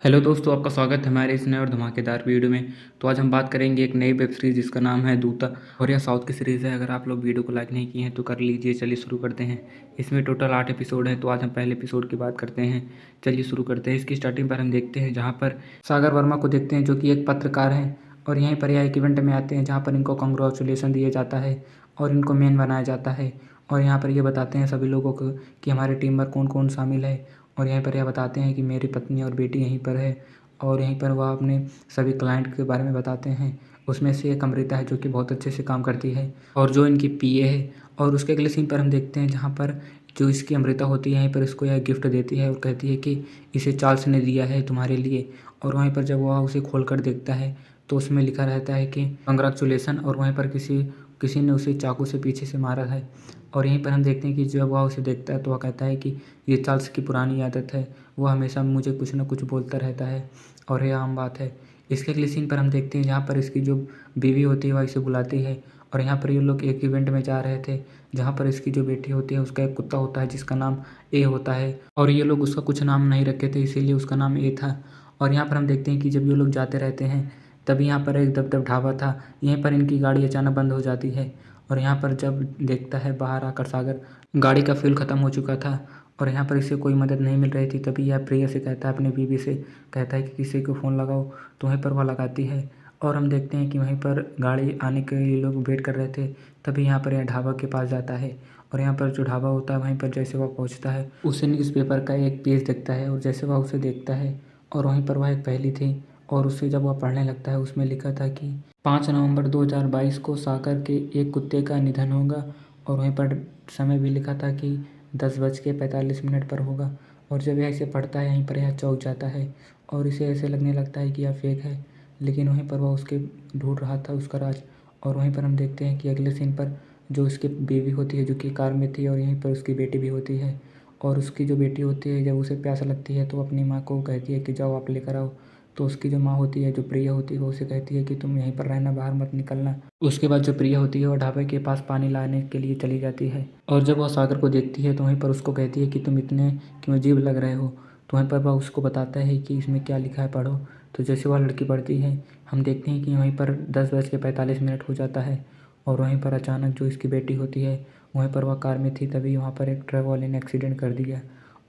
Hello दोस्तों, आपका स्वागत है हमारे इस नए और धमाकेदार वीडियो में। तो आज हम बात करेंगे एक नई वेब सीरीज़ जिसका नाम है दूता और यह साउथ की सीरीज़ है। अगर आप लोग वीडियो को लाइक नहीं किए हैं तो कर लीजिए। चलिए शुरू करते हैं। इसमें टोटल 8 एपिसोड हैं, तो आज हम पहले एपिसोड की बात करते हैं। चलिए शुरू करते हैं। इसकी स्टार्टिंग पर हम देखते हैं जहाँ पर सागर वर्मा को देखते हैं जो कि एक पत्रकार हैं और यहीं पर यह एक इवेंट में आते हैं जहाँ पर इनको कॉन्ग्रेचुलेसन दिया जाता है और इनको मेन बनाया जाता है। और यहाँ पर ये बताते हैं सभी लोगों को कि हमारी टीम पर कौन कौन शामिल है। और यहीं पर यह बताते हैं कि मेरी पत्नी और बेटी यहीं पर है। और यहीं पर वह अपने सभी क्लाइंट के बारे में बताते हैं। उसमें से एक अमृता है जो कि बहुत अच्छे से काम करती है और जो इनकी पीए है। और उसके अगले सीन पर हम देखते हैं जहाँ पर जो इसकी अमृता होती है यहीं पर इसको यह गिफ्ट देती है और कहती है कि इसे चार्ल्स ने दिया है तुम्हारे लिए। और वहीं पर जब वह उसे खोल कर देखता है तो उसमें लिखा रहता है कि कंग्रेचुलेसन। और वहीं पर किसी किसी ने उसे चाकू से पीछे से मारा है। और यहीं पर हम देखते हैं कि जब वह उसे देखता है तो वह कहता है कि ये चार्ल्स की पुरानी आदत है, वह हमेशा मुझे कुछ ना कुछ बोलता रहता है और यह आम बात है। इसके अगले सीन पर हम देखते हैं जहाँ पर इसकी जो बीवी होती है वह इसे बुलाती है। और यहाँ पर ये लोग एक इवेंट में जा रहे थे जहाँ पर इसकी जो बेटी होती है उसका एक कुत्ता होता है जिसका नाम ए होता है। और ये लोग उसका कुछ नाम नहीं रखे थे इसीलिए उसका नाम ए था। और यहाँ पर हम देखते हैं कि जब ये लोग जाते रहते हैं तभी यहाँ पर एक दबदब ढाबा था, यहीं पर इनकी गाड़ी अचानक बंद हो जाती है। और यहाँ पर जब देखता है बाहर आकर सागर, गाड़ी का फ्यूल ख़त्म हो चुका था और यहाँ पर इसे कोई मदद नहीं मिल रही थी। तभी यह प्रिया से कहता है, अपनी बीवी से कहता है कि किसी को फ़ोन लगाओ। तो वहीं पर वह लगाती है और हम देखते हैं कि वहीं पर गाड़ी आने के लिए लोग वेट कर रहे थे। तभी यहाँ पर यह ढाबा के पास जाता है और यहाँ पर जो ढाबा होता है वहीं पर जैसे वह पहुँचता है उसे न्यूज़पेपर का एक पेज दिखता है। और जैसे वह उसे देखता है और वहीं पर वह एक पहेली थी और उसे जब वह पढ़ने लगता है उसमें लिखा था कि 5 नवंबर 2022 को सागर के एक कुत्ते का निधन होगा। और वहीं पर समय भी लिखा था कि 10:45 पर होगा। और जब यह इसे पढ़ता है यहीं पर यह चौंक जाता है और इसे ऐसे लगने लगता है कि यह फेक है। लेकिन वहीं पर वह उसके ढूंढ रहा था उसका राज। और वहीं पर हम देखते हैं कि अगले सीन पर जो उसकी बीवी होती है जो कि कार में थी और यहीं पर उसकी बेटी भी होती है। और उसकी जो बेटी होती है जब उसे प्यास लगती है तो अपनी माँ को कहती है कि जाओ आप लेकर आओ। तो उसकी जो माँ होती है, जो प्रिया होती है, वो उसे कहती है कि तुम यहीं पर रहना, बाहर मत निकलना। उसके बाद जो प्रिया होती है वो ढाबे के पास पानी लाने के लिए चली जाती है और जब वह सागर को देखती है तो वहीं पर उसको कहती है कि तुम इतने क्यों अजीब लग रहे हो। तो वहीं पर वह उसको बताता है कि इसमें क्या लिखा है पढ़ो। तो जैसे वह लड़की पढ़ती है हम देखते हैं कि वहीं पर 10:45 हो जाता है। और वहीं पर अचानक जो इसकी बेटी होती है वहीं पर वह कार में थी, तभी वहाँ पर एक ट्रक वाले ने एक्सीडेंट कर दिया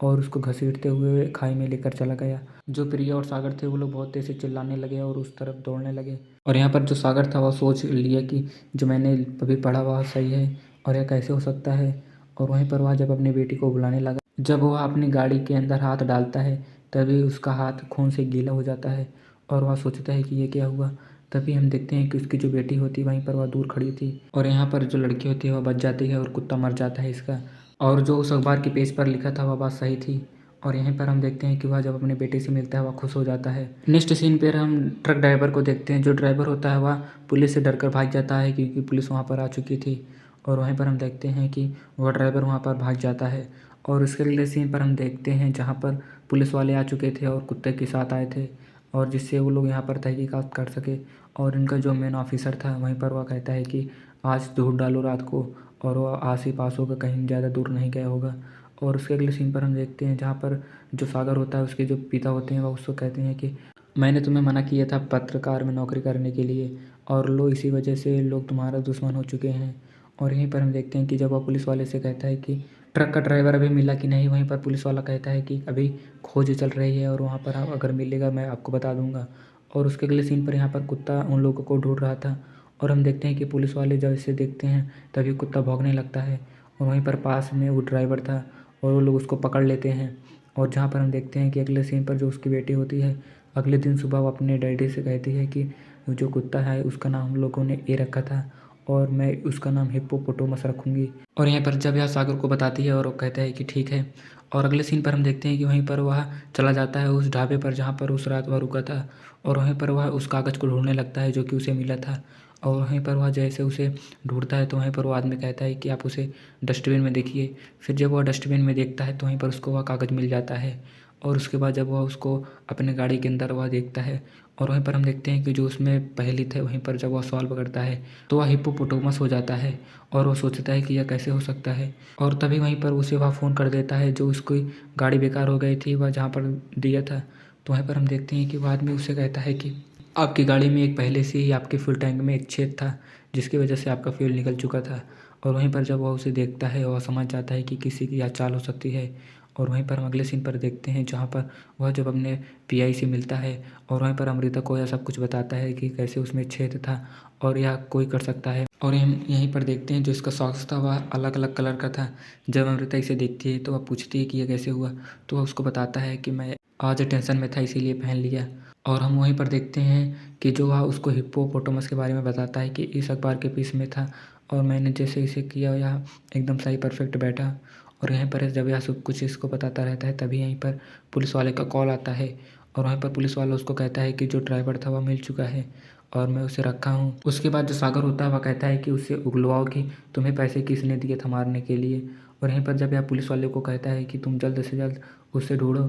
और उसको घसीटते हुए खाई में लेकर चला गया। जो प्रिया और सागर थे वो लोग बहुत तेज से चिल्लाने लगे और उस तरफ दौड़ने लगे। और यहाँ पर जो सागर था वह सोच लिया कि जो मैंने अभी पढ़ा वह सही है और यह कैसे हो सकता है। और वहीं पर वह जब अपनी बेटी को बुलाने लगा, जब वह अपनी गाड़ी के अंदर हाथ डालता है तभी उसका हाथ खून से गीला हो जाता है और वह सोचता है कि ये क्या हुआ। तभी हम देखते हैं कि उसकी जो बेटी होती है वहीं पर वह दूर खड़ी थी और यहाँ पर जो लड़की होती है वह बच जाती है और कुत्ता मर जाता है इसका। और जो उस अखबार के पेज पर लिखा था वह बात सही थी। और यहीं पर हम देखते हैं कि वह जब अपने बेटे से मिलता है वह खुश हो जाता है। नेक्स्ट सीन पर हम ट्रक ड्राइवर को देखते हैं। जो ड्राइवर होता है वह पुलिस से डरकर भाग जाता है क्योंकि पुलिस वहाँ पर आ चुकी थी। और वहीं पर हम देखते हैं कि वह ड्राइवर वहाँ पर भाग जाता है। और उसके अगले सीन पर हम देखते हैं जहाँ पर पुलिस वाले आ चुके थे और कुत्ते के साथ आए थे और जिससे वो लोग यहाँ पर तहकीकात कर सके। और इनका जो मेन ऑफिसर था वहीं पर वह कहता है कि आज ढूंढ डालो रात को, और वह आस ही पास होगा, कहीं ज़्यादा दूर नहीं गया होगा। और उसके अगले सीन पर हम देखते हैं जहाँ पर जो सागर होता है उसके जो पिता होते हैं वह उसको कहते हैं कि मैंने तुम्हें मना किया था पत्रकार में नौकरी करने के लिए और लो इसी वजह से लोग तुम्हारा दुश्मन हो चुके हैं। और यहीं पर हम देखते हैं कि जब वह पुलिस वाले से कहता है कि ट्रक का ड्राइवर अभी मिला कि नहीं, वहीं पर पुलिस वाला कहता है कि अभी खोज चल रही है और वहाँ पर आप अगर मिलेगा मैं आपको बता दूंगा। और उसके अगले सीन पर यहाँ पर कुत्ता उन लोगों को ढूंढ रहा था और हम देखते हैं कि पुलिस वाले जब इसे देखते हैं तभी कुत्ता भौंकने लगता है और वहीं पर पास में वो ड्राइवर था और वो लोग उसको पकड़ लेते हैं। और जहाँ पर हम देखते हैं कि अगले सीन पर जो उसकी बेटी होती है अगले दिन सुबह वो अपने डैडी से कहती है कि जो कुत्ता है उसका नाम हम लोगों ने ए रखा था और मैं उसका नाम हिप्पोपोटामस रखूँगी। और यहाँ पर जब यह सागर को बताती है और वो कहता है कि ठीक है। और अगले सीन पर हम देखते हैं कि वहीं पर वह चला जाता है उस ढाबे पर जहाँ पर उस रात वह रुका था और वहीं पर वह उस कागज़ को ढूंढने लगता है जो कि उसे मिला था। और वहीं पर वह जैसे उसे ढूंढता है तो वहीं पर वो आदमी कहता है कि आप उसे डस्टबिन में देखिए। फिर जब वह डस्टबिन में देखता है तो वहीं पर उसको वह कागज़ मिल जाता है। और उसके बाद जब वह उसको अपने गाड़ी के अंदर वह देखता है और वहीं पर हम देखते हैं कि जो उसमें पहेली थे वहीं पर जब वह सॉल्व करता है तो वह हिप्पोपोटामस हो जाता है और वो सोचता है कि यह कैसे हो सकता है। और तभी वहीं पर उसे वह फ़ोन कर देता है जो उसकी गाड़ी बेकार हो गई थी वह जहाँ पर दिया था। तो वहीं पर हम देखते हैं कि वो आदमी उससे कहता है कि आपकी गाड़ी में एक पहले से ही आपके फ्यूल टैंक में एक छेद था, जिसकी वजह से आपका फ्यूल निकल चुका था। और वहीं पर जब वह उसे देखता है वह समझ जाता है कि किसी की यह चाल हो सकती है। और वहीं पर हम अगले सीन पर देखते हैं जहाँ पर वह जब अपने पीआई से मिलता है और वहीं पर अमृता को यह सब कुछ बताता है कि कैसे उसमें छेद था और यह कोई कर सकता है। और हम यहीं पर देखते हैं जो इसका सॉक्स था वह अलग अलग कलर का था। जब अमृता इसे देखती है तो वह पूछती है कि यह कैसे हुआ, तो वह उसको बताता है कि मैं आज टेंशन में था इसीलिए पहन लिया। और हम वहीं पर देखते हैं कि जो वह उसको हिप्पोपोटामस के बारे में बताता है कि इस अखबार के पीस में था और मैंने जैसे इसे किया यह एकदम सही परफेक्ट बैठा। और यहीं पर जब यह सब कुछ इसको बताता रहता है तभी यहीं पर पुलिस वाले का कॉल आता है। और वहीं पर पुलिस वाला उसको कहता है कि जो ड्राइवर था वह मिल चुका है और मैं उसे रखा हूँ। उसके बाद जो सागर होता है वह कहता है कि उससे उगलवाओ कि तुम्हें पैसे किसने दिए था मारने के लिए। और यहीं पर जब यह पुलिस वाले को कहता है कि तुम जल्द से जल्द उसे ढूंढो,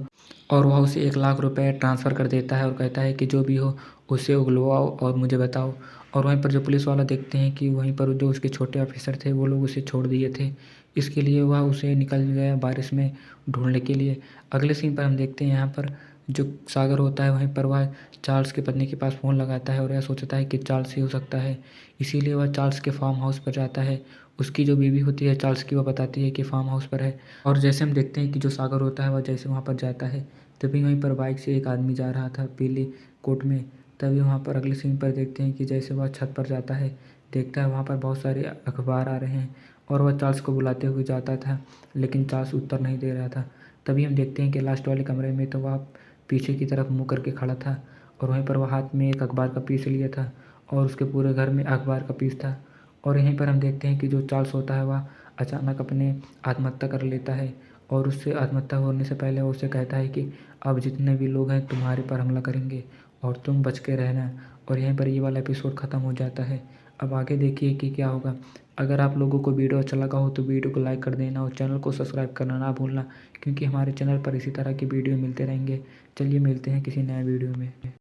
और वह उसे 1 लाख रुपए ट्रांसफ़र कर देता है और कहता है कि जो भी हो उसे उगलवाओ और मुझे बताओ। और वहीं पर जो पुलिस वाला देखते हैं कि वहीं पर जो उसके छोटे ऑफिसर थे वो लोग उसे छोड़ दिए थे, इसके लिए वह उसे निकल गया बारिश में ढूंढने के लिए। अगले सीन पर हम देखते हैं यहाँ पर जो सागर होता है वहीं पर वह चार्ल्स की पत्नी के पास फ़ोन लगाता है और यह सोचता है कि चार्ल्स ही हो सकता है, इसीलिए वह चार्ल्स के फार्म हाउस पर जाता है। उसकी जो बीवी होती है चार्ल्स की, वह बताती है कि फार्म हाउस पर है। और जैसे हम देखते हैं कि जो सागर होता है वह जैसे वहाँ पर जाता है तभी वहीं पर बाइक से एक आदमी जा रहा था पीली कोट में। तभी वहाँ पर अगले सीन पर देखते हैं कि जैसे वह छत पर जाता है, देखता है वहाँ पर बहुत सारे अखबार आ रहे हैं और वह चार्ल्स को बुलाते हुए जाता था, लेकिन चार्ल्स उत्तर नहीं दे रहा था। तभी हम देखते हैं कि लास्ट वाले कमरे में तो वह पीछे की तरफ मुँह करके खड़ा था और वहीं पर वह हाथ में एक अखबार का पीस लिया था और उसके पूरे घर में अखबार का पीस था। और यहीं पर हम देखते हैं कि जो चार्ल्स होता है वह अचानक अपने आत्महत्या कर लेता है और उससे आत्महत्या होने से पहले वो उससे कहता है कि अब जितने भी लोग हैं तुम्हारे पर हमला करेंगे और तुम बच के रहना। और यहीं पर ये वाला एपिसोड ख़त्म हो जाता है। अब आगे देखिए कि क्या होगा। अगर आप लोगों को वीडियो अच्छा लगा हो तो वीडियो को लाइक कर देना और चैनल को सब्सक्राइब करना ना भूलना, क्योंकि हमारे चैनल पर इसी तरह की वीडियो मिलते रहेंगे। चलिए मिलते हैं किसी नए वीडियो में।